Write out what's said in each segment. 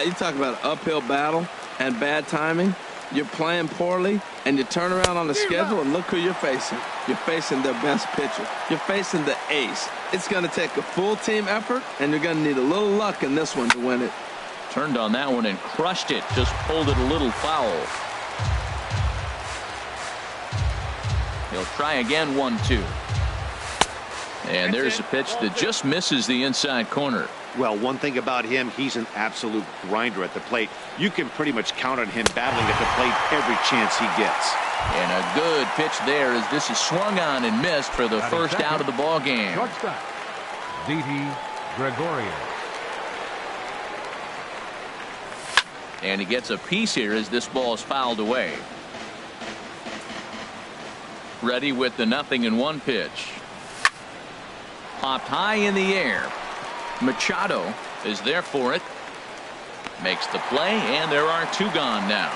You talk about an uphill battle and bad timing. You're playing poorly, and you turn around on the schedule, and look who you're facing. You're facing their best pitcher. You're facing the ace. It's going to take a full team effort, and you're going to need a little luck in this one to win it. Turned on that one and crushed it. Just pulled it a little foul. He'll try again, 1-2. And there's a pitch that just misses the inside corner. Well, one thing about him, he's an absolute grinder at the plate. You can pretty much count on him battling at the plate every chance he gets. And a good pitch there as this is swung on and missed for the first out of the ball game. Shortstop, D.D. Gregorius. And he gets a piece here as this ball is fouled away. Ready with the 0-1 pitch. Popped high in the air. Machado is there for it. Makes the play, and there are 2 gone now.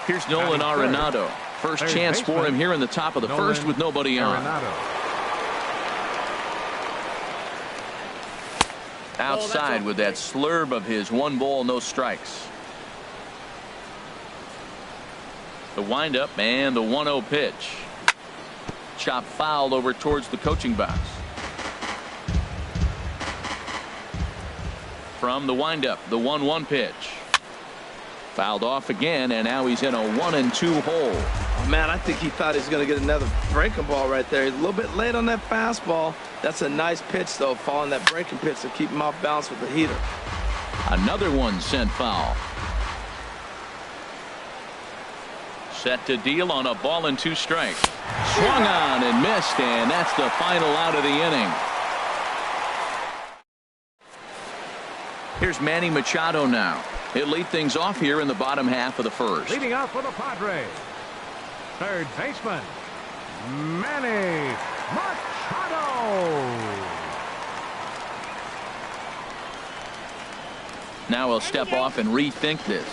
Here's Nolan Arenado. First chance for him here in the top of the first with nobody on. Outside with that slurve of his. 1 ball, no strikes. The windup and the 1-0 pitch. Chop foul over towards the coaching box. From the windup, the 1-1 pitch. Fouled off again, and now he's in a 1-2 hole. Oh, man, I think he thought he was going to get another breaking ball right there. He's a little bit late on that fastball. That's a nice pitch, though, following that breaking pitch to keep him off balance with the heater. Another one sent foul. Set to deal on a ball and 2 strikes. Swung on and missed, and that's the final out of the inning. Here's Manny Machado now. He'll lead things off here in the bottom half of the first. Leading off for the Padres, third baseman, Manny Machado. Now he'll step off and rethink this.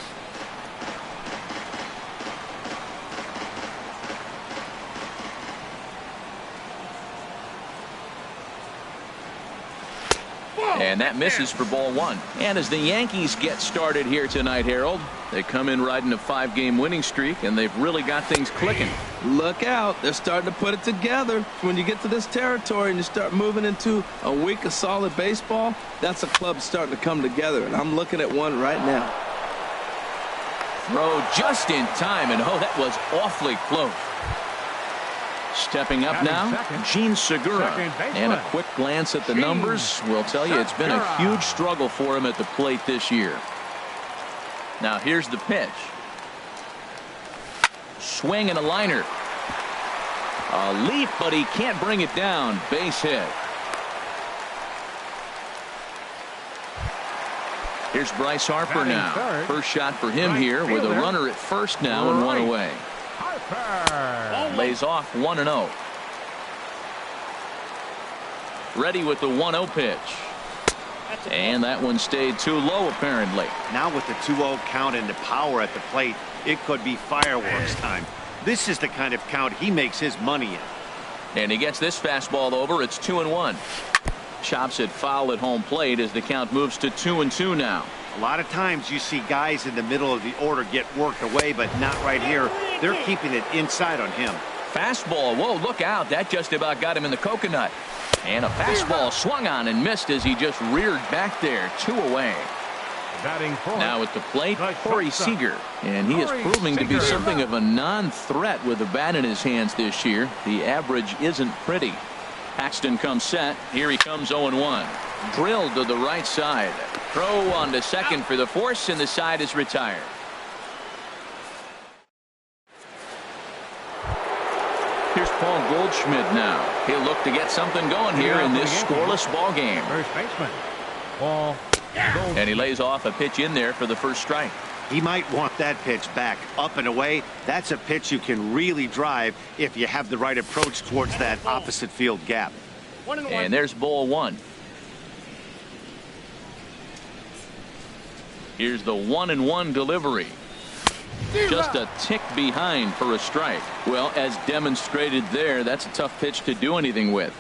And that misses for ball 1. And as the Yankees get started here tonight, Harold, they come in riding a 5-game winning streak, and they've really got things clicking. Look out. They're starting to put it together. When you get to this territory and you start moving into a week of solid baseball, that's a club starting to come together, and I'm looking at one right now. Throw just in time, and oh, that was awfully close. Stepping up now, Gene Segura. And a quick glance at the numbers will tell you it's been a huge struggle for him at the plate this year. Now here's the pitch. Swing and a liner. A leap, but he can't bring it down. Base hit. Here's Bryce Harper now. First shot for him here with a runner at first now and 1 away. Lays off 1-0. Ready with the 1-0 pitch. And that one stayed too low apparently. Now with the 2-0 count and the power at the plate, it could be fireworks time. This is the kind of count he makes his money in. And he gets this fastball over. It's 2-1. Chops it foul at home plate as the count moves to 2-2 now. A lot of times you see guys in the middle of the order get worked away, but not right here. They're keeping it inside on him. Fastball. Whoa, look out. That just about got him in the coconut. And a fastball swung on and missed as he just reared back there. 2 away. Now at the plate, Corey Seager. And he is proving to be something of a non-threat with the bat in his hands this year. The average isn't pretty. Paxton comes set. Here he comes 0-1. Drilled to the right side. Throw on to second for the force, and the side is retired. Here's Paul Goldschmidt now. He'll look to get something going here in this scoreless ball game. First baseman, Paul Goldschmidt. And he lays off a pitch in there for the first strike. He might want that pitch back up and away. That's a pitch you can really drive if you have the right approach towards that opposite field gap. And there's ball 1. Here's the 1-1 delivery. Just a tick behind for a strike. Well, as demonstrated there, that's a tough pitch to do anything with.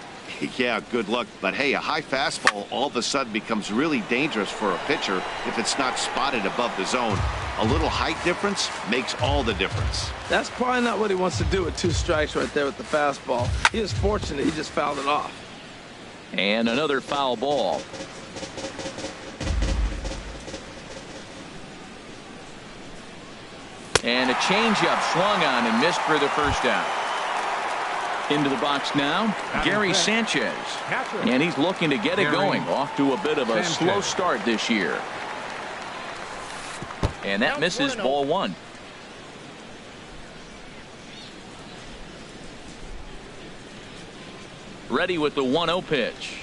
Yeah, good luck. But hey, a high fastball all of a sudden becomes really dangerous for a pitcher if it's not spotted above the zone. A little height difference makes all the difference. That's probably not what he wants to do with 2 strikes right there with the fastball. He is fortunate he just fouled it off. And another foul ball. And a changeup swung on and missed for the first out. Into the box now, Gary Sanchez. And he's looking to get it going. Off to a bit of a slow start this year. And that misses, ball 1. Ready with the 1-0 pitch.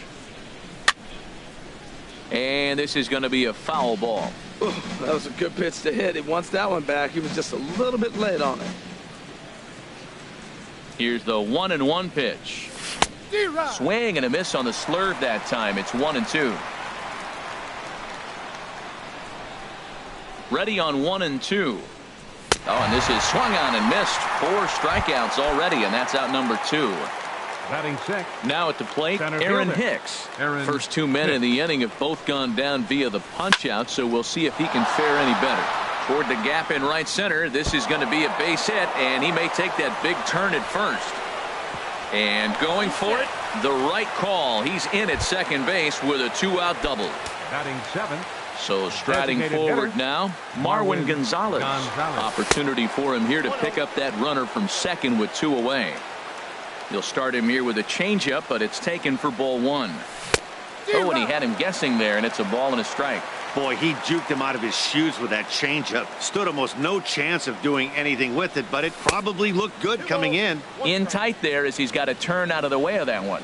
And this is going to be a foul ball. Ooh, that was a good pitch to hit. He wants that one back. He was just a little bit late on it. Here's the 1-1 pitch. Swing and a miss on the slurve that time. It's 1-2. Ready on 1-2. Oh, and this is swung on and missed. 4 strikeouts already, and that's out number 2. Batting 6. Now at the plate, Center Aaron fielder. Hicks. Aaron First 2 men in the inning have both gone down via the punch-out, so we'll see if he can fare any better. Toward the gap in right center. This is going to be a base hit, and he may take that big turn at first. And going for it, the right call. He's in at second base with a 2-out double. Batting 7. So striding Designated forward hitter, now, Marwin Gonzalez. Gonzalez. Opportunity for him here to pick up that runner from second with 2 away. He'll start him here with a changeup, but it's taken for ball 1. Oh, and he had him guessing there, and it's a ball and a strike. Boy, he juked him out of his shoes with that changeup. Stood almost no chance of doing anything with it, but it probably looked good coming in. In tight there as he's got to turn out of the way of that one.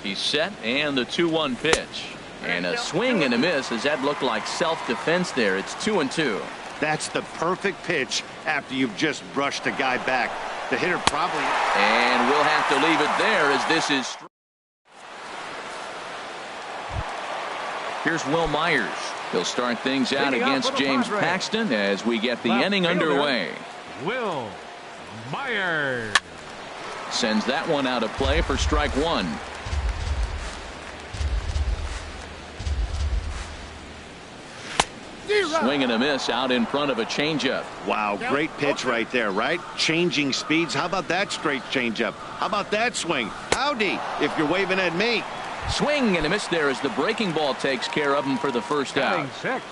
He's set, and the 2-1 pitch. And a swing and a miss as that looked like self-defense there. It's 2-2. That's the perfect pitch after you've just brushed a guy back. The hitter probably... And we'll have to leave it there as this is... Here's Will Myers. He'll start things out against James Paxton as we get the inning underway. Will Myers sends that one out of play for strike 1. Swing and a miss out in front of a changeup. Wow, great pitch right there, right? Changing speeds. How about that straight changeup? How about that swing? Howdy, if you're waving at me. Swing and a miss there as the breaking ball takes care of him for the first out. Batting 6.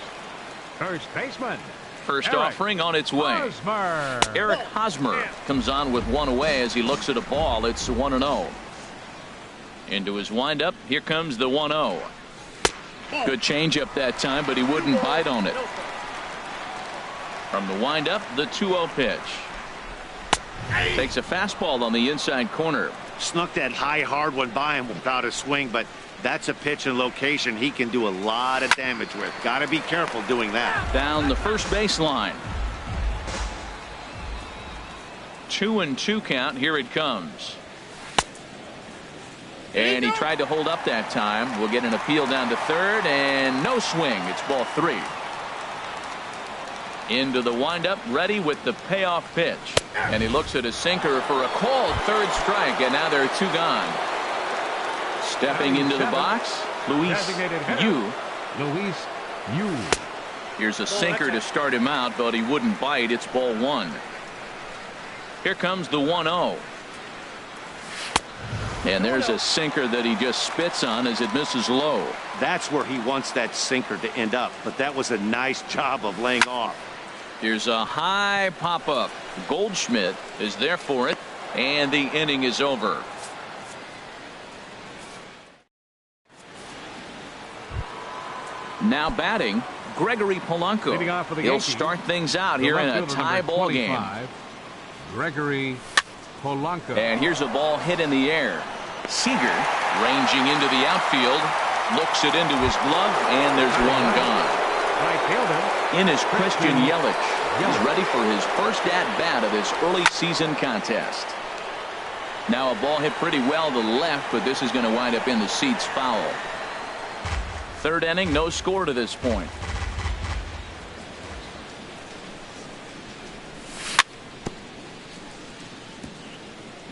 First baseman. First Eric offering on its way. Hosmer. Eric Hosmer comes on with 1 away as he looks at a ball. It's 1-0. Into his windup. Here comes the 1-0. Good changeup that time, but he wouldn't bite on it. From the windup, the 2-0 pitch. Takes a fastball on the inside corner. Snuck that high, hard one by him without a swing, but that's a pitch and location he can do a lot of damage with. Got to be careful doing that. Down the first baseline. 2-2 count. Here it comes. And he tried to hold up that time. We'll get an appeal down to third, and no swing. It's ball 3. Into the windup, ready with the payoff pitch. And he looks at a sinker for a called third strike, and now there are 2 gone. Stepping into the box, Luis Yu. Luis Yu. Here's a sinker to start him out, but he wouldn't bite. It's ball 1. Here comes the 1-0. And there's a sinker that he just spits on as it misses low. That's where he wants that sinker to end up, but that was a nice job of laying off. Here's a high pop-up. Goldschmidt is there for it, and the inning is over. Now batting, Gregory Polanco. He'll start things out here in a tie ball game. Gregory Polanco. And here's a ball hit in the air. Seager ranging into the outfield, looks it into his glove, and there's 1 gone. Right fielder. In is Christian Yelich. He's ready for his first at-bat of this early season contest. Now a ball hit pretty well to the left, but this is going to wind up in the seats foul. Third inning, no score to this point.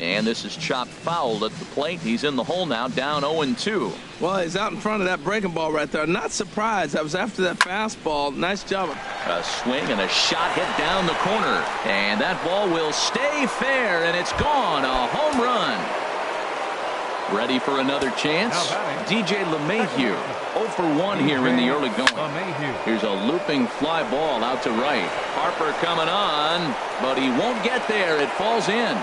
And this is chopped foul at the plate. He's in the hole now, down 0-2. Well, he's out in front of that breaking ball right there. Not surprised. I was after that fastball. Nice job. A swing and a shot hit down the corner. And that ball will stay fair, and it's gone. A home run. Ready for another chance? DJ LeMahieu, 0 for 1 here in the early going. Here's a looping fly ball out to right. Harper coming on, but he won't get there. It falls in.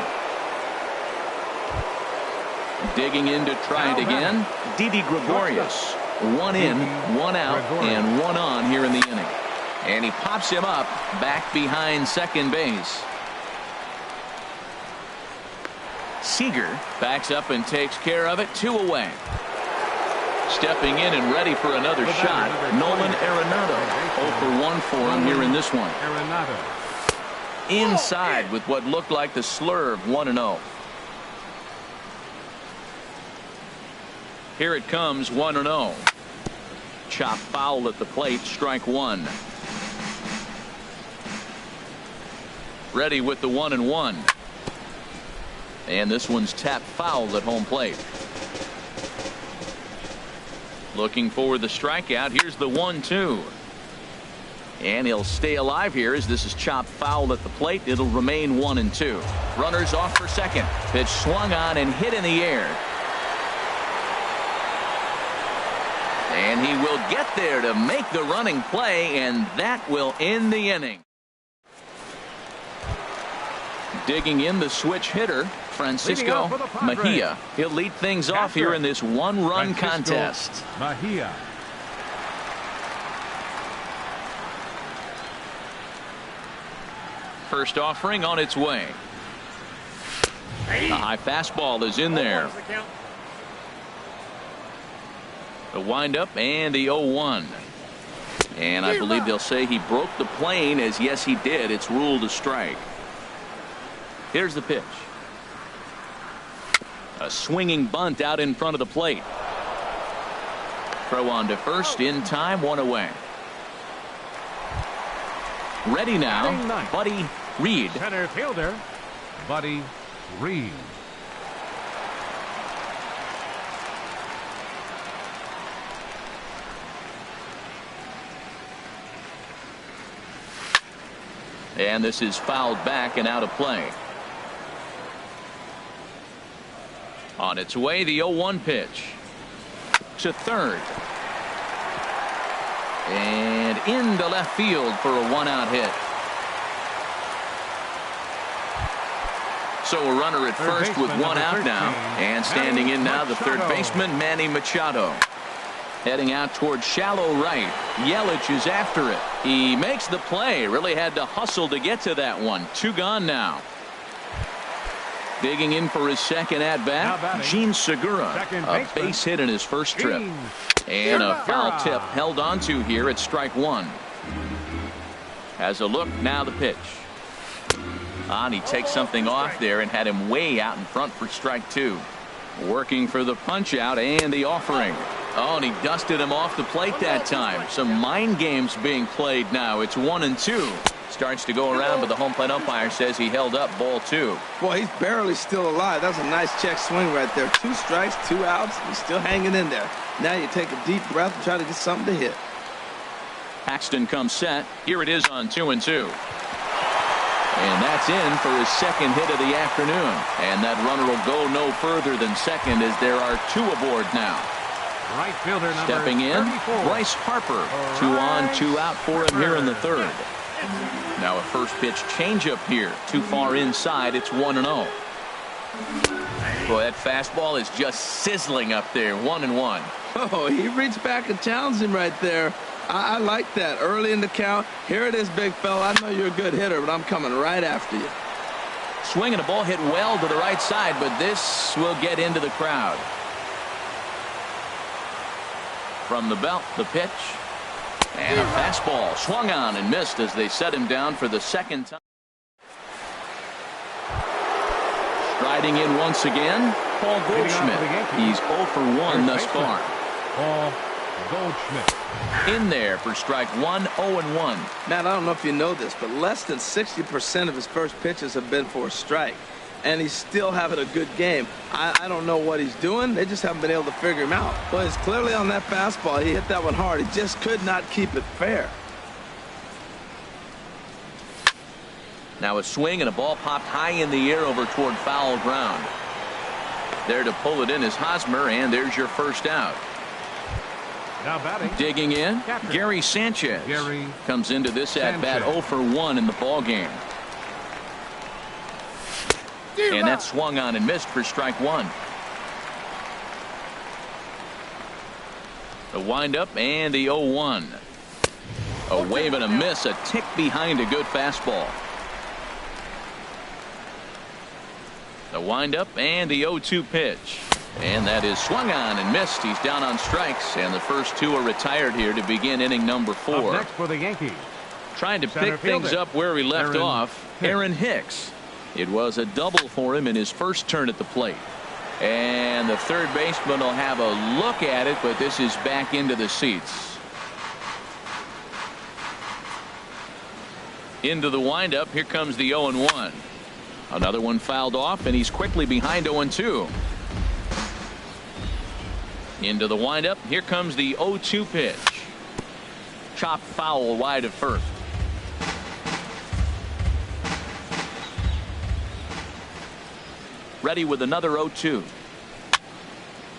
Digging in to try it again, Didi Gregorius. 1 in, 1 out, and 1 on here in the inning. And he pops him up back behind second base. Seager backs up and takes care of it. 2 away. Stepping in and ready for another shot, Nolan Arenado. 0 for 1 for him here in this one. Inside with what looked like the slurve. 1-0. Here it comes. 1-0. Chop foul at the plate. Strike 1. Ready with the 1-1. And this one's tapped foul at home plate. Looking for the strikeout. Here's the 1-2. And he'll stay alive here as this is chopped foul at the plate. It'll remain 1-2. Runners off for second. Pitch swung on and hit in the air. And he will get there to make the running play, and that will end the inning. Digging in the switch hitter, Francisco Mejia. He'll lead things off here in this one-run contest. Mejia. First offering on its way. The high fastball is in there. The windup and the 0-1. And I believe they'll say he broke the plane, as yes he did. It's ruled a strike. Here's the pitch. A swinging bunt out in front of the plate. Throw on to first in time. 1 away. Ready now, Buddy Reed. Center fielder, Buddy Reed. And this is fouled back and out of play. On its way, the 0-1 pitch to third. And into left field for a 1-out hit. So a runner at first with 1 out now. And standing in now, the third baseman, Manny Machado. Heading out towards shallow right. Yelich is after it. He makes the play. Really had to hustle to get to that one. 2 gone now. Digging in for his second at-bat, Gene Segura. A base hit in his first trip. And a foul tip held onto here at strike 1. Has a look, now the pitch. And he takes something off there and had him way out in front for strike 2. Working for the punch out and the offering. Oh, and he dusted him off the plate that time. Some mind games being played now. It's 1-2. Starts to go around, but the home plate umpire says he held up. Ball 2. Boy, he's barely still alive. That's a nice check swing right there. 2 strikes, 2 outs. He's still hanging in there. Now you take a deep breath and try to get something to hit. Paxton comes set. Here it is on 2-2. And that's in for his second hit of the afternoon. And that runner will go no further than second as there are 2 aboard now. Right fielder number stepping in, 34. Bryce Harper. 2 on, 2 out for him here in the third. Now a first pitch changeup here. Too far inside. It's 1-0. Boy, that fastball is just sizzling up there. 1-1. Oh, he reached back and challenged him right there. I like that. Early in the count. Here it is, big fella. I know you're a good hitter, but I'm coming right after you. Swinging a ball hit well to the right side, but this will get into the crowd. From the belt, the pitch. And a fastball swung on and missed as they set him down for the second time. Striding in once again, Paul Goldschmidt. He's 0 for 1 thus far. Paul Goldschmidt. In there for strike 1, 0-1. Matt, I don't know if you know this, but less than 60% of his first pitches have been for a strike. and he's still having a good game. I don't know what he's doing. They just haven't been able to figure him out. But it's clearly on that fastball. He hit that one hard. He just could not keep it fair. Now a swing and a ball popped high in the air over toward foul ground. There to pull it in is Hosmer, and there's your first out. Now batting. Digging in, Captain. Gary Sanchez Gary comes into this at bat Sanchez. 0 for 1 in the ball game. And that swung on and missed for strike one. The windup and the 0-1. A wave and a miss, a tick behind a good fastball. The windup and the 0-2 pitch. And that is swung on and missed. He's down on strikes, and the first two are retired here to begin inning number 4. Up next for the Yankees. Trying to Center pick things fielder, up where he left Aaron off, Hicks. Aaron Hicks. It was a double for him in his first turn at the plate. And the third baseman will have a look at it, but this is back into the seats. Into the windup. Here comes the 0-1. Another one fouled off, and he's quickly behind 0-2. Into the windup. Here comes the 0-2 pitch. Chopped foul wide of first. Ready with another 0-2.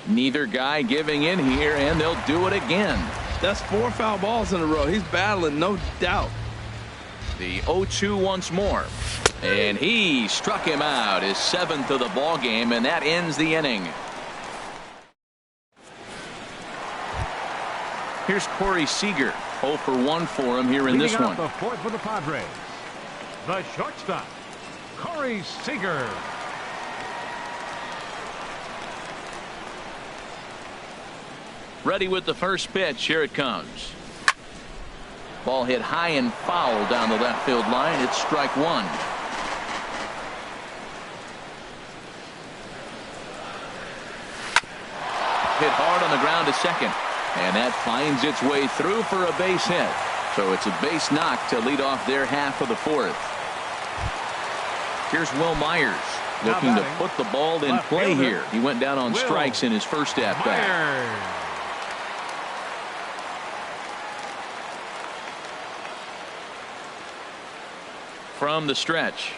Neither guy giving in here, and they'll do it again. That's 4 foul balls in a row. He's battling, no doubt. The 0-2 once more. And he struck him out, his 7th of the ball game, and that ends the inning. Here's Corey Seager. 0 for 1 for him here in this Leading one. off the fourth for the Padres, the shortstop, Corey Seager. Ready with the first pitch. Here it comes. Ball hit high and foul down the left field line. It's strike one. Hit hard on the ground to second. And that finds its way through for a base hit. So it's a base knock to lead off their half of the fourth. Here's Will Myers looking to put the ball in play here. He went down on strikes in his first at bat. From the stretch.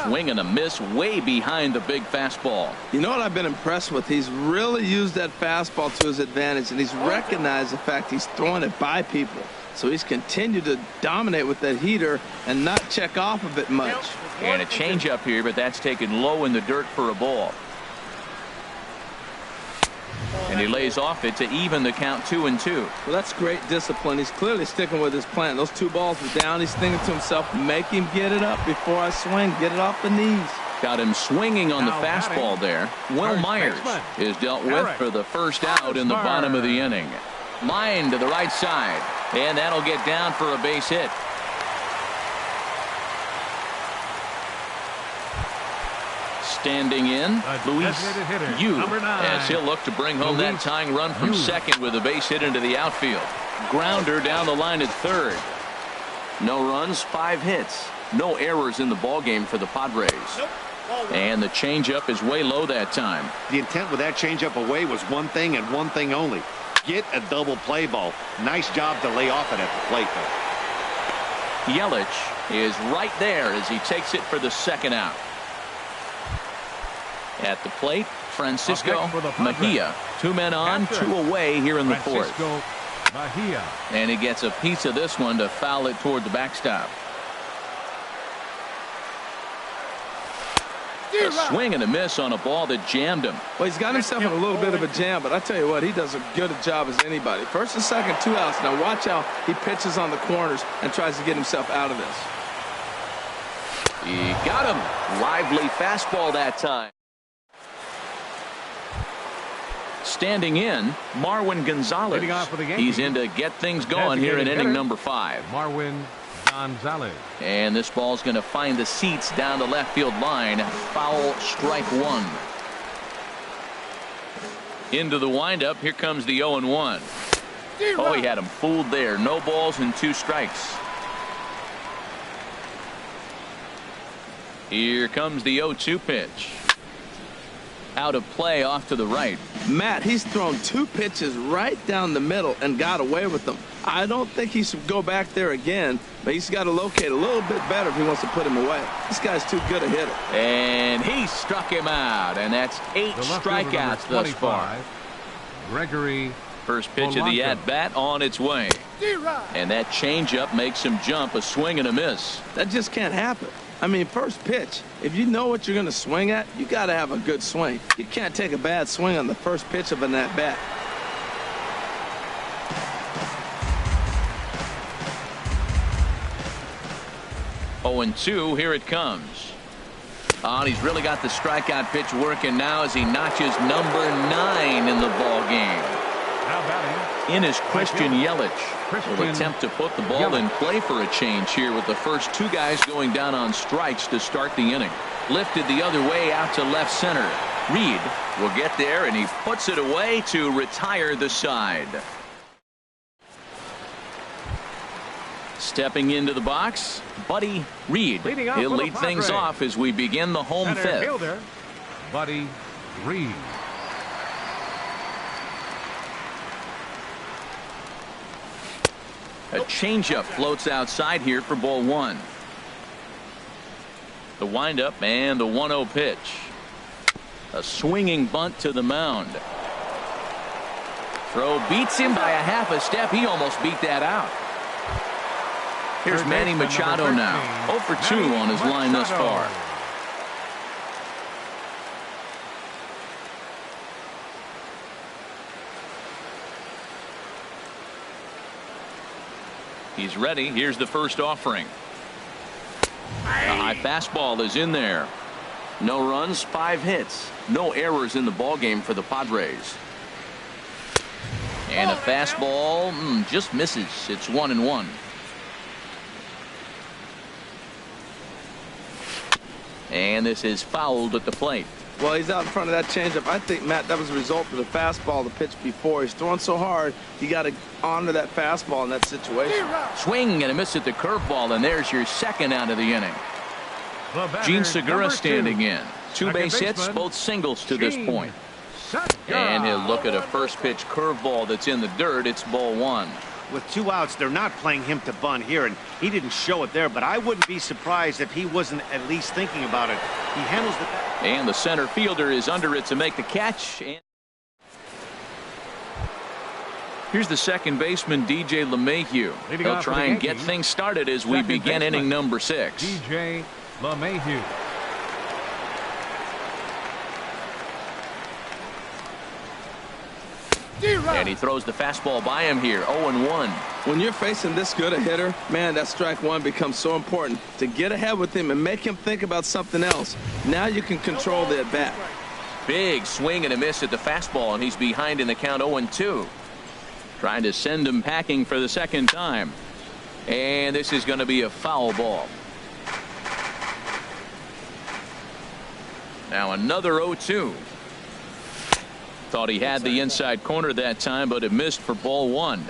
Swing and a miss way behind the big fastball. You know what I've been impressed with? He's really used that fastball to his advantage, and he's recognized the fact he's throwing it by people. So he's continued to dominate with that heater and not check off of it much. And a changeup here, but that's taken low in the dirt for a ball. And he lays off it to even the count 2-2. Well, that's great discipline. He's clearly sticking with his plan. Those 2 balls were down. He's thinking to himself, make him get it up before I swing. Get it off the knees. Got him swinging on the fastball there. Will Myers is dealt with for the first out in the bottom of the inning. Line to the right side. And that'll get down for a base hit. Standing in, Luis Yu, as he'll look to bring home that tying run from second with a base hit into the outfield. Grounder down the line at third. No runs, 5 hits. No errors in the ballgame for the Padres. And the changeup is way low that time. The intent with that changeup away was one thing and one thing only. Get a double play ball. Nice job to lay off it at the plate, though. Yelich is right there as he takes it for the second out. At the plate, Francisco Mejia. 2 men on, 2 away here in the fourth. And he gets a piece of this one to foul it toward the backstop. A swing and a miss on a ball that jammed him. Well, he's got himself in a little bit of a jam, but I tell you what, he does as good a job as anybody. First and second, 2 outs. Now watch how he pitches on the corners and tries to get himself out of this. He got him. Lively fastball that time. Standing in, Marwin Gonzalez. He's in to get things going here in inning number 5. Marwin Gonzalez. And this ball's going to find the seats down the left field line. Foul, strike 1. Into the windup. Here comes the 0-1. Oh, he had him fooled there. No balls and 2 strikes. Here comes the 0-2 pitch. Out of play off to the right. Matt, he's thrown 2 pitches right down the middle and got away with them. I don't think he should go back there again, but he's got to locate a little bit better if he wants to put him away. This guy's too good a hitter. And he struck him out, and that's 8 strikeouts thus far. Gregory. First pitch of the at-bat on its way. And that changeup makes him jump, a swing and a miss. That just can't happen. I mean, first pitch, if you know what you're going to swing at, you got to have a good swing. You can't take a bad swing on the first pitch of an at-bat. Oh, and 2, here it comes. Oh, and he's really got the strikeout pitch working now as he notches number 9 in the ball game. Now batting. In is Christian Yelich. Will attempt to put the ball in play for a change here with the first 2 guys going down on strikes to start the inning. Lifted the other way out to left center. Reed will get there, and he puts it away to retire the side. Stepping into the box, Buddy Reed. He'll lead things off as we begin the home fifth. Fielder, Buddy Reed. A changeup floats outside here for ball 1. The windup and the 1-0 pitch. A swinging bunt to the mound. Throw beats him by a half a step. He almost beat that out. Here's Manny Machado now. 0 for 2 on his line thus far. He's ready. Here's the first offering. A high fastball is in there. No runs, 5 hits. No errors in the ballgame for the Padres. And a fastball just misses. It's 1-1. And this is fouled at the plate. Well, he's out in front of that changeup. I think, Matt, that was a result of the fastball the pitch before. He's throwing so hard, you got to honor that fastball in that situation. Swing and a miss at the curveball, and there's your second out of the inning. Gene Segura standing in. 2 base hits, both singles to this point. And he'll look at a first pitch curveball that's in the dirt. It's ball 1. With 2 outs, they're not playing him to bunt here, and he didn't show it there, but I wouldn't be surprised if he wasn't at least thinking about it. He handles the... And the center fielder is under it to make the catch. And here's the second baseman, DJ LeMahieu. He'll try and get things started as we begin inning number 6. DJ LeMahieu. And he throws the fastball by him here. 0-1. When you're facing this good a hitter, man, that strike 1 becomes so important to get ahead with him and make him think about something else. Now you can control the at bat. Big swing and a miss at the fastball, and he's behind in the count. 0-2. Trying to send him packing for the second time. And this is going to be a foul ball. Now another 0-2. Thought he had the inside corner that time, but it missed for ball 1.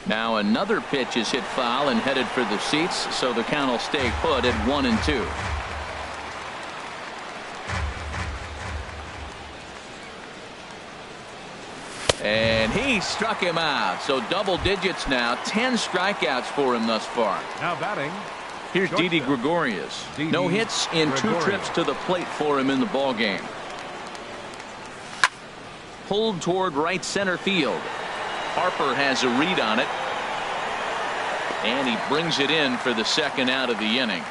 Now another pitch is hit foul and headed for the seats, so the count will stay put at 1-2. And he struck him out. So double digits now. 10 strikeouts for him thus far. Now batting. Here's Didi Gregorius. No hits in 2 trips to the plate for him in the ball game. Pulled toward right center field. Harper has a read on it. And he brings it in for the second out of the inning.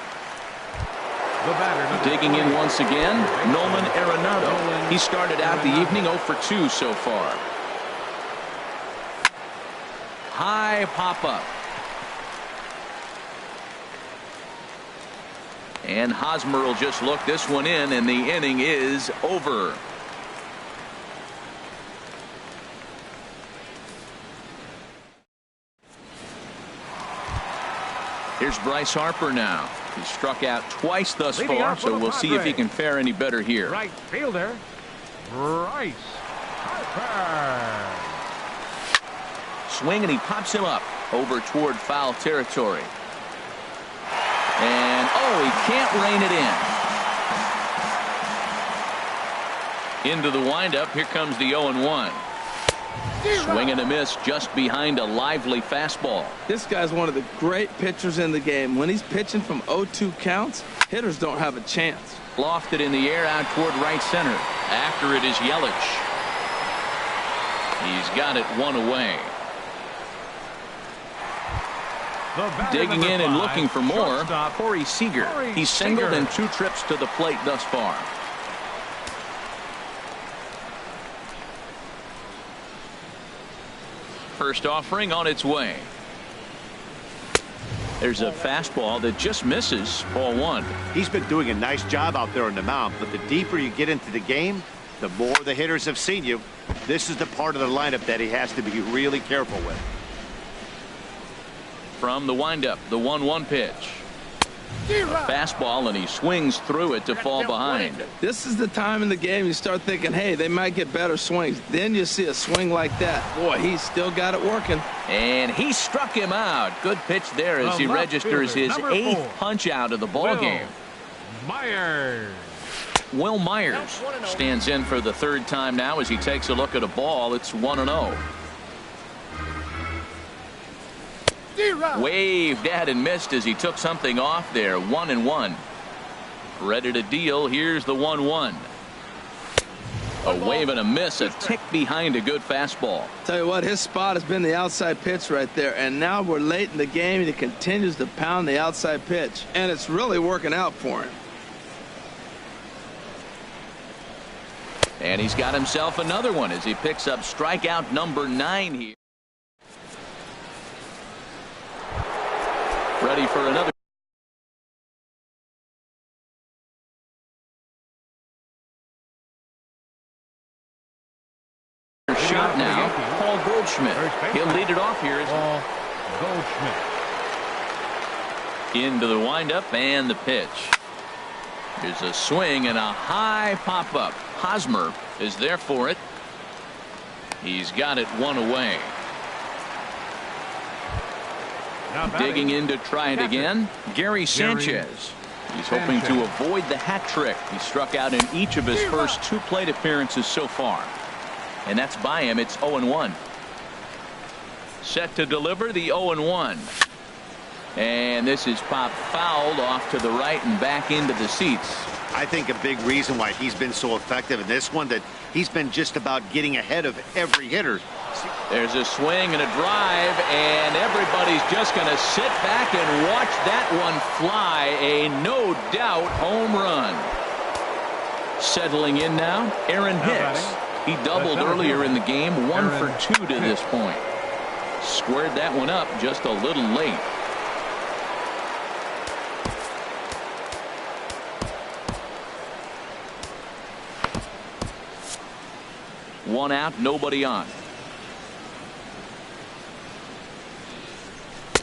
The batter, digging in once again, Nolan Arenado. He started out the evening 0 for 2 so far. High pop-up. And Hosmer will just look this one in, and the inning is over. Here's Bryce Harper now. He's struck out twice thus far, so we'll see if he can fare any better here. Right fielder, Bryce Harper. Swing, and he pops him up over toward foul territory. And, oh, he can't rein it in. Into the windup. Here comes the 0-1. Swing and a miss just behind a lively fastball. This guy's one of the great pitchers in the game. When he's pitching from 0-2 counts, hitters don't have a chance. Lofted in the air out toward right center. After it is Yelich. He's got it one away. Digging in and looking for more, Corey Seager. He's singled in 2 trips to the plate thus far. First offering on its way. There's a fastball that just misses. Ball 1. He's been doing a nice job out there on the mound, but the deeper you get into the game, the more the hitters have seen you. This is the part of the lineup that he has to be really careful with. From the windup, the 1-1 pitch. Fastball, and he swings through it to fall behind. This is the time in the game you start thinking, hey, they might get better swings. Then you see a swing like that. Boy, he's still got it working. And he struck him out. Good pitch there as he registers his 8th punch out of the ball game. Myers. Will Myers stands in for the 3rd time now as he takes a look at a ball. It's 1-0. Waved at and missed as he took something off there. 1-1. Ready to deal. Here's the 1-1. A wave and a miss, a tick behind a good fastball. Tell you what, his spot has been the outside pitch right there, and now we're late in the game and he continues to pound the outside pitch, and it's really working out for him. And he's got himself another one as he picks up strikeout number 9 here. Ready for another. Shot now. Paul Goldschmidt. He'll lead it off here. Paul Goldschmidt. Into the windup and the pitch. There's a swing and a high pop-up. Hosmer is there for it. He's got it one away. Digging in to try it again, Gary Sanchez. He's hoping to avoid the hat trick. He struck out in each of his first 2 plate appearances so far. And that's by him. It's 0-1. Set to deliver the 0-1. And this is popped fouled off to the right and back into the seats. I think a big reason why he's been so effective in this one, that he's been just about getting ahead of every hitter. There's a swing and a drive, and everybody's just going to sit back and watch that one fly. A no doubt home run. Settling in now, Aaron Hicks. He doubled earlier in the game, 1 for 2 to this point. Squared that one up just a little late. One out, nobody on.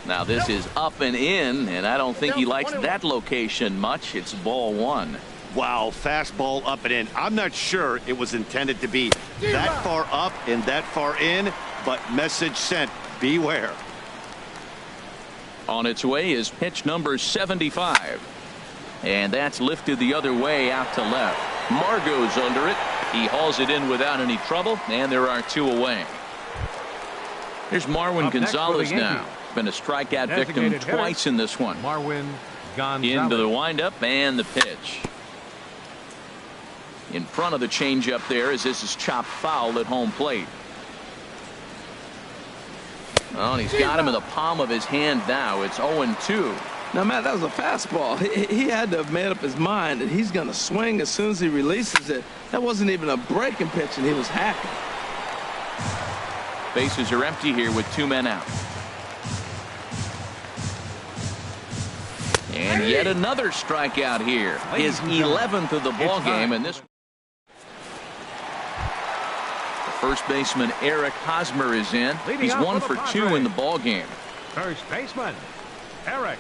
Now this is up and in, and I don't think he likes that location much. It's ball 1. Wow, fastball up and in. I'm not sure it was intended to be that far up and that far in, but message sent, beware. On its way is pitch number 75. And that's lifted the other way out to left. Margot's under it. He hauls it in without any trouble, and there are 2 away. Here's Marwin Gonzalez now. Been a strikeout victim twice in this one. Marwin Gonzalez. Into the windup and the pitch. In front of the changeup there as this is chopped foul at home plate. Oh, and he's got him in the palm of his hand now. It's 0-2. Now, Matt, that was a fastball. He had to have made up his mind that he's going to swing as soon as he releases it. That wasn't even a breaking pitch, and he was hacking. Bases are empty here with 2 men out. And yet another strikeout here. His 11th of the ball game, and this. The first baseman Eric Hosmer is in. He's 1 for 2 in the ball game. First baseman Eric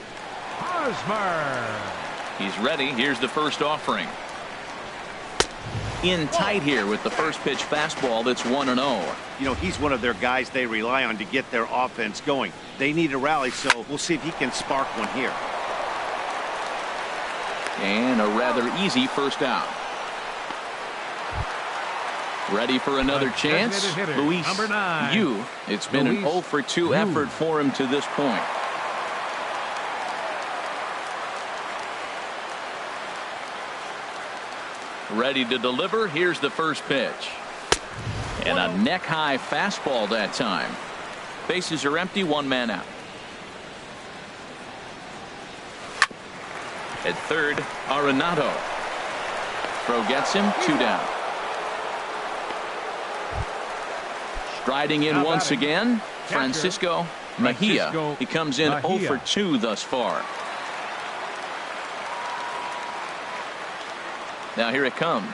Hosmer. He's ready. Here's the first offering. in tight here with the first pitch fastball that's 1-0. You know, he's one of their guys they rely on to get their offense going. They need a rally, so we'll see if he can spark one here. And a rather easy first out. Ready for another chance, Luis Yu. It's been an 0 for 2 effort for him to this point. Ready to deliver. Here's the first pitch. And a neck-high fastball that time. Bases are empty, 1 man out. At third, Arenado. Throw gets him, 2 down. Striding in once again, Francisco Mejia. He comes in 0 for 2 thus far. Now here it comes.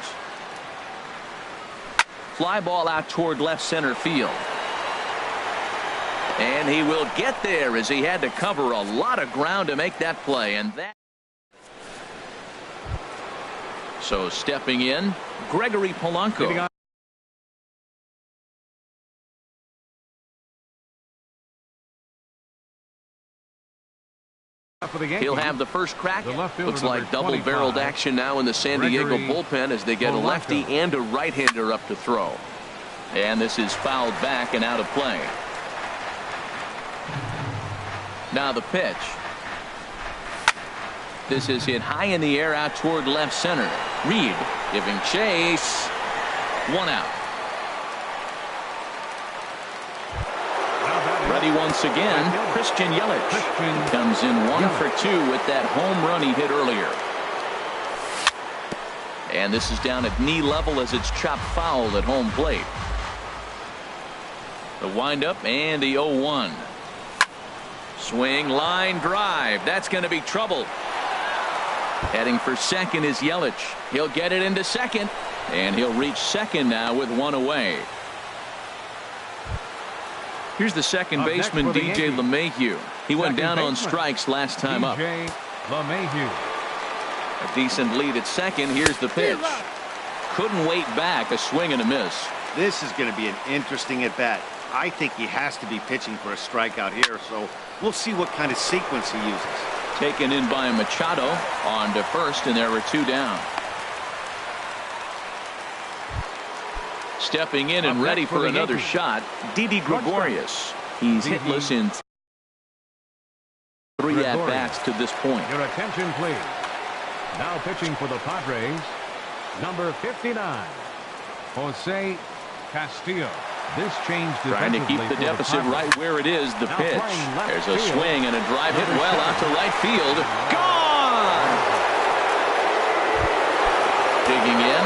Fly ball out toward left center field. And he will get there as he had to cover a lot of ground to make that play. And that. So stepping in, Gregory Polanco. He'll have the first crack. Looks like double-barreled action now in the San Diego bullpen as they get a lefty and a right-hander up to throw. And this is fouled back and out of play. Now the pitch. This is hit high in the air out toward left center. Reed giving chase. 1 out. Ready once again, Christian Yelich. Comes in 1 for 2 with that home run he hit earlier. And this is down at knee level as it's chopped foul at home plate. The windup and the 0-1. Swing, line, drive. That's going to be trouble. Heading for second is Yelich. He'll get it into second, and he'll reach second now with 1 away. Here's the second baseman, DJ LeMahieu. He went down on strikes last time up. A decent lead at second. Here's the pitch. Couldn't wait back. A swing and a miss. This is going to be an interesting at-bat. I think he has to be pitching for a strikeout here, so we'll see what kind of sequence he uses. Taken in by Machado on to first, and there were 2 down. Stepping in and ready for another shot, Didi Gregorius. He's hitless in 3 at-bats to this point. Your attention, please. Now pitching for the Padres, number 59, Jose Castillo. This changed trying to keep the deficit right where it is. The pitch. There's a swing and a drive hit well out to right field. Gone! Digging in,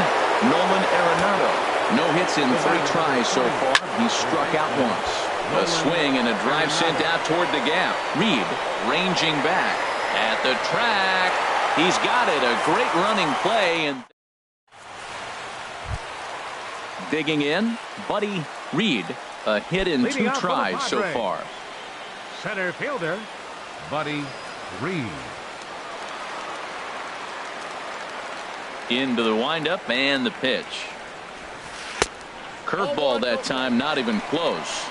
Nolan Arenado. No hits in 3 tries so far. He struck out once. A swing and a drive sent out toward the gap. Reed ranging back at the track. He's got it. A great running play. And digging in, Buddy Reed. A hit in 2 tries so far. Center fielder, Buddy Reed. Into the windup and the pitch. Curveball that time, not even close.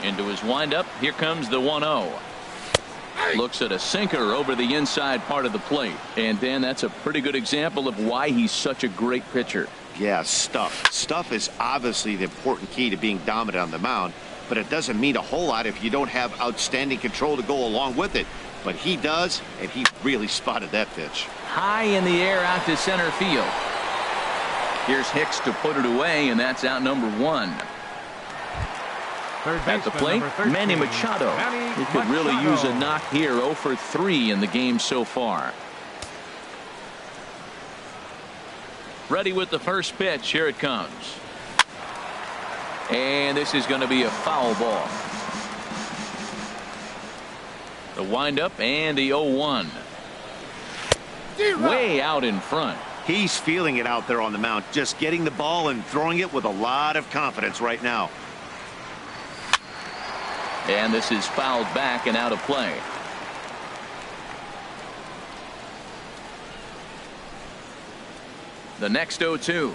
Into his windup. Here comes the 1-0. Looks at a sinker over the inside part of the plate. And Dan, that's a pretty good example of why he's such a great pitcher. Yeah, stuff. Stuff is obviously the important key to being dominant on the mound, but it doesn't mean a whole lot if you don't have outstanding control to go along with it. But he does, and he really spotted that pitch. High in the air out to center field. Here's Hicks to put it away, and that's out number 1. At the plate, Manny Machado. He could really use a knock here. 0 for 3 in the game so far. Ready with the first pitch. Here it comes. And this is going to be a foul ball. The windup and the 0-1. Way out in front. He's feeling it out there on the mound, just getting the ball and throwing it with a lot of confidence right now. And this is fouled back and out of play. The next 0-2.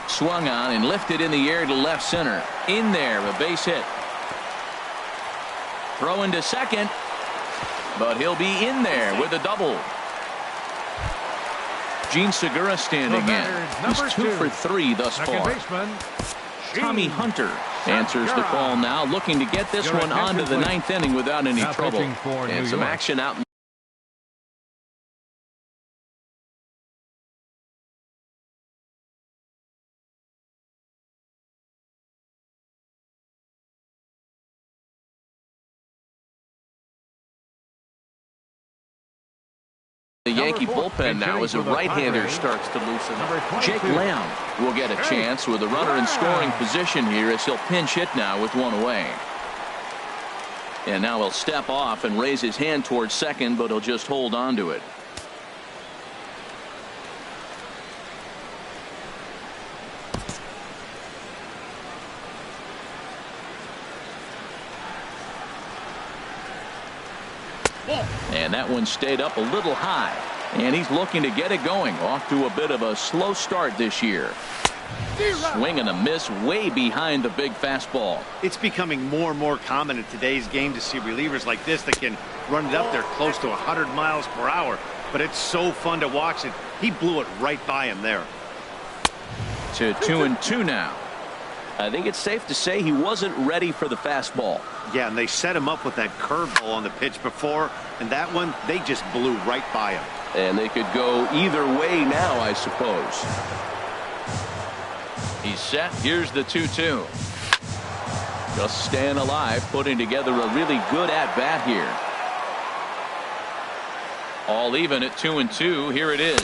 Swung on and lifted in the air to left center. In there, a base hit. Throw into second, but he'll be in there with a double. Gene Segura standing in. He's 2 for 3 thus far. Tommy Hunter answers the call now, looking to get this one onto the 9th inning without any trouble. And some action out. The Yankee bullpen now as a right-hander starts to loosen up. Jake Lamb will get a chance with a runner in scoring position here as he'll pinch hit now with 1 away. And now he'll step off and raise his hand towards second, but he'll just hold on to it. And that one stayed up a little high. And he's looking to get it going. Off to a bit of a slow start this year. Swing and a miss way behind the big fastball. It's becoming more and more common in today's game to see relievers like this that can run it up there close to 100 miles per hour. But it's so fun to watch it. He blew it right by him there. To 2-2 now. I think it's safe to say he wasn't ready for the fastball. Yeah, and they set him up with that curveball on the pitch before, and that one, they just blew right by him. And they could go either way now, I suppose. He's set. Here's the 2-2. Just staying alive, putting together a really good at-bat here. All even at 2-2. Here it is.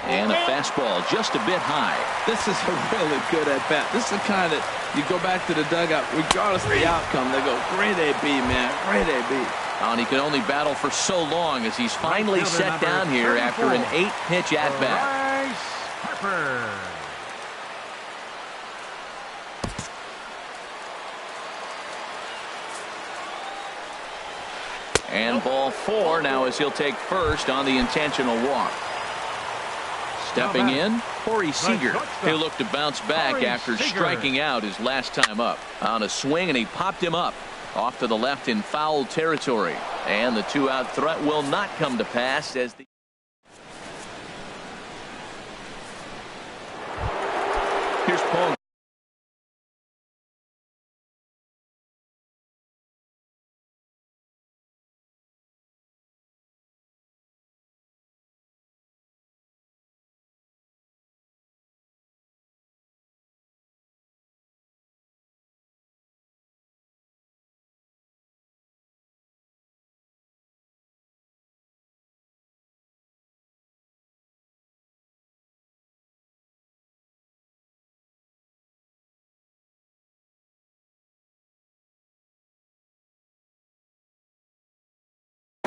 And a fastball just a bit high. This is a really good at-bat. This is the kind that you go back to the dugout, regardless of the outcome, they go, great AB, man, great AB. And he can only battle for so long as he's finally set down here after an 8-pitch at-bat. And ball 4 now as he'll take first on the intentional walk. Stepping in, Corey Seager. He'll look to bounce back after striking out his last time up. On a swing, and he popped him up. Off to the left in foul territory. And the 2-out threat will not come to pass as the... Here's Paul.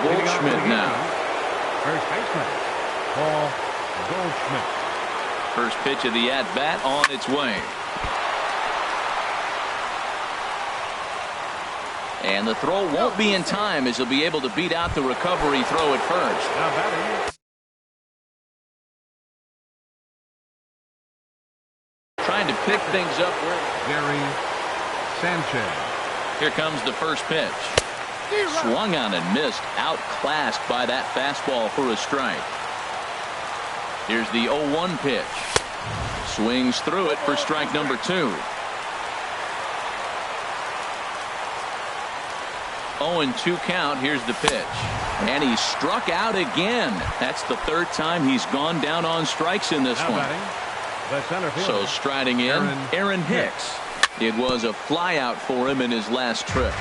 Goldschmidt now. First baseman, Paul Goldschmidt. First pitch of the at-bat on its way. And the throw won't be in time as he'll be able to beat out the recovery throw at first. Trying to pick things up where... Gary Sanchez. Here comes the first pitch. Swung on and missed, outclassed by that fastball for a strike. Here's the 0-1 pitch. Swings through it for strike number 2. 0-2 count. Here's the pitch. And he struck out again. That's the 3rd time he's gone down on strikes in this one. So striding in, Aaron Hicks. It was a flyout for him in his last trip.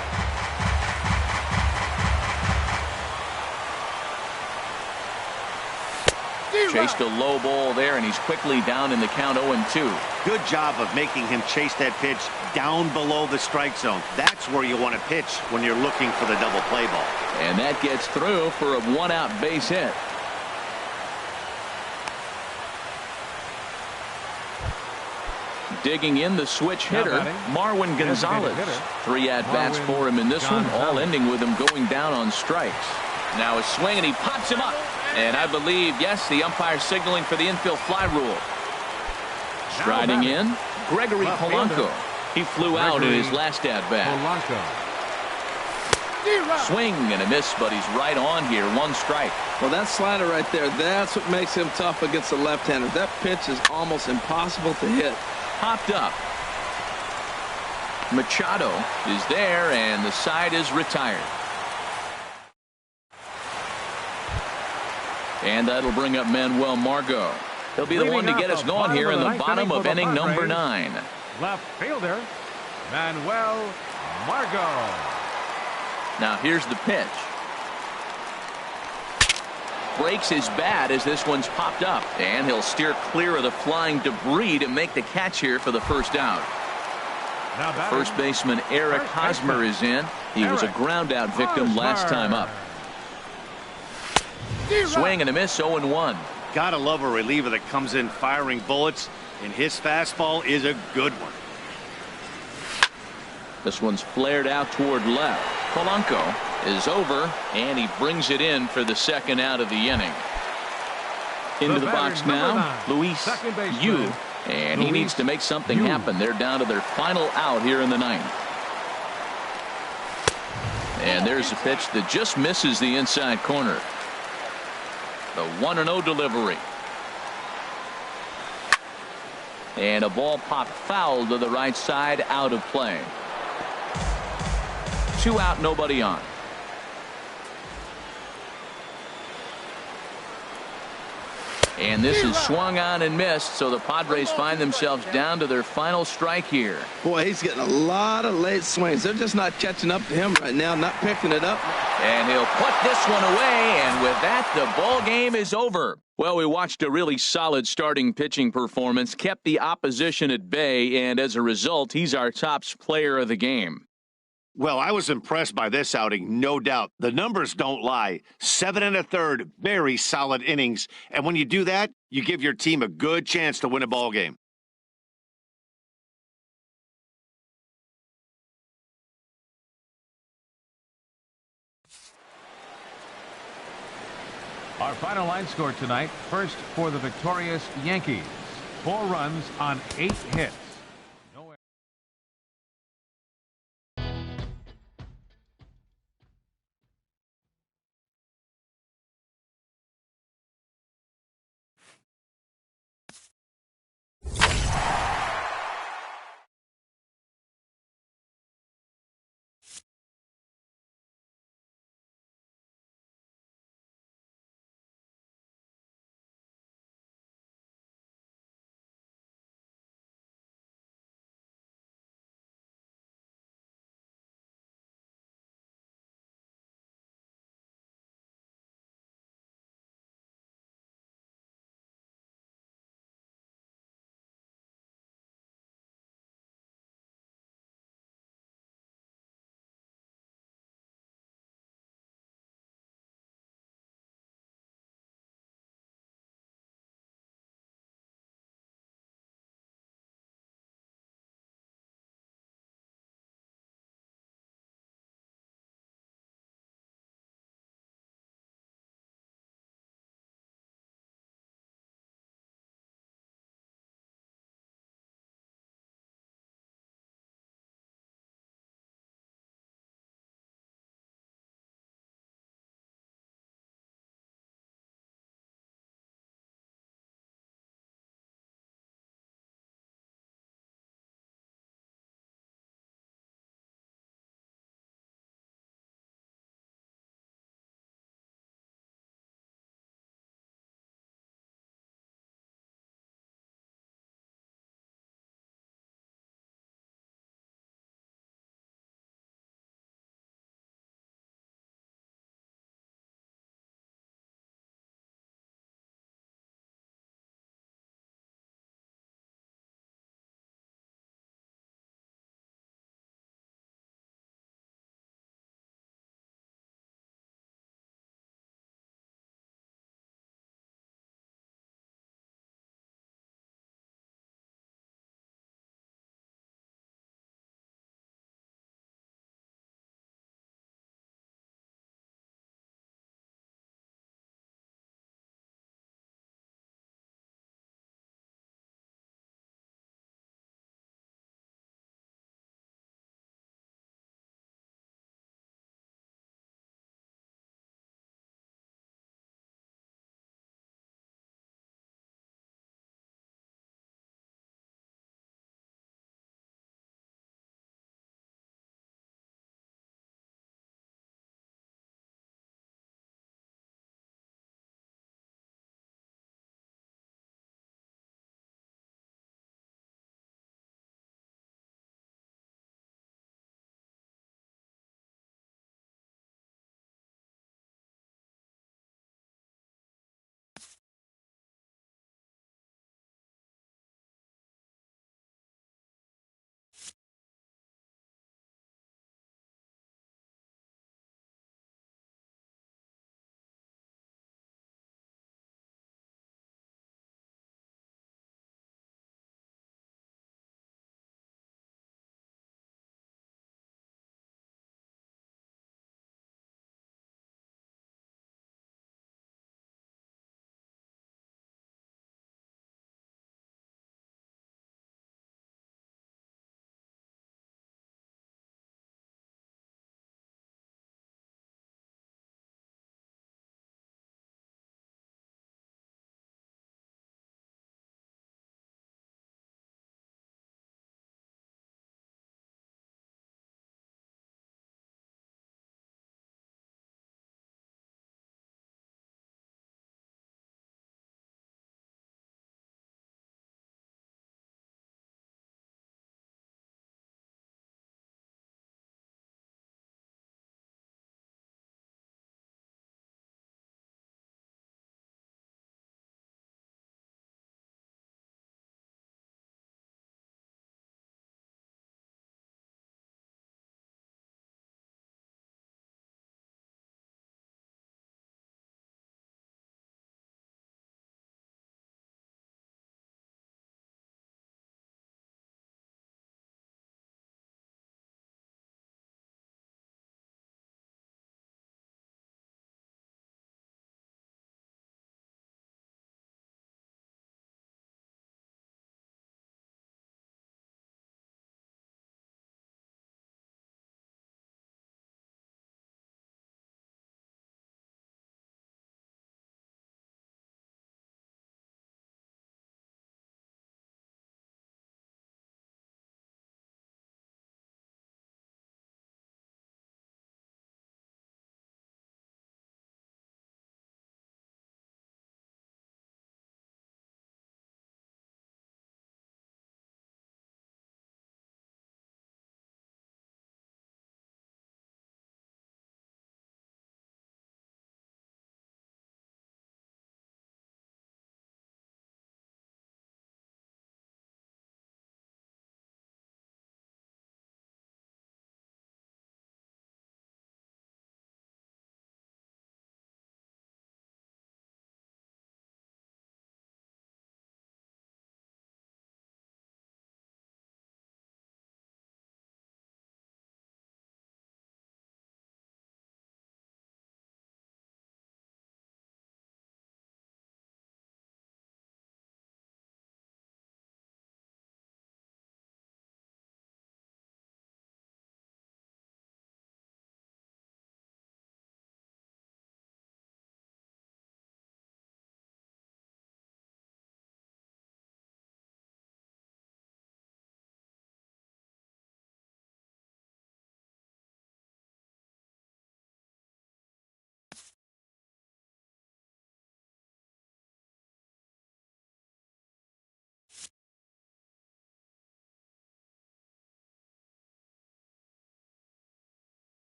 Chased a low ball there, and he's quickly down in the count 0-2. Good job of making him chase that pitch down below the strike zone. That's where you want to pitch when you're looking for the double play ball. And that gets through for a 1-out base hit. Digging in the switch hitter, Marwin Gonzalez. 3 at-bats for him in this one, all ending with him going down on strikes. Now a swing, and he pops him up. And I believe, yes, the umpire signaling for the infield fly rule. Striding in, Gregory Polanco. He flew out in his last at-bat. Swing and a miss, but he's right on here. 1 strike. Well, that slider right there, that's what makes him tough against the left-hander. That pitch is almost impossible to hit. Popped up. Machado is there, and the side is retired. And that'll bring up Manuel Margot. He'll be the one to get us going here in the bottom of inning number 9. Left fielder, Manuel Margot. Now here's the pitch. Breaks his bat as this one's popped up, and he'll steer clear of the flying debris to make the catch here for the first out. First baseman Eric Hosmer is in. He was a ground out victim last time up. Swing and a miss, 0-1. Gotta love a reliever that comes in firing bullets, and his fastball is a good one. This one's flared out toward left. Polanco is over, and he brings it in for the second out of the inning. Into the box now, Luis Yu, and he needs to make something happen. They're down to their final out here in the 9th. And there's a pitch that just misses the inside corner. The 1-0 delivery. And a ball popped foul to the right side, out of play. 2 out, nobody on. And this is swung on and missed, so the Padres find themselves down to their final strike here. Boy, he's getting a lot of late swings. They're just not catching up to him right now, not picking it up. And he'll put this one away, and with that, the ball game is over. Well, we watched a really solid starting pitching performance, kept the opposition at bay, and as a result, he's our top player of the game. Well, I was impressed by this outing, no doubt. The numbers don't lie. 7 1/3, very solid innings. And when you do that, you give your team a good chance to win a ball game. Our final line score tonight, first for the victorious Yankees. 4 runs on 8 hits.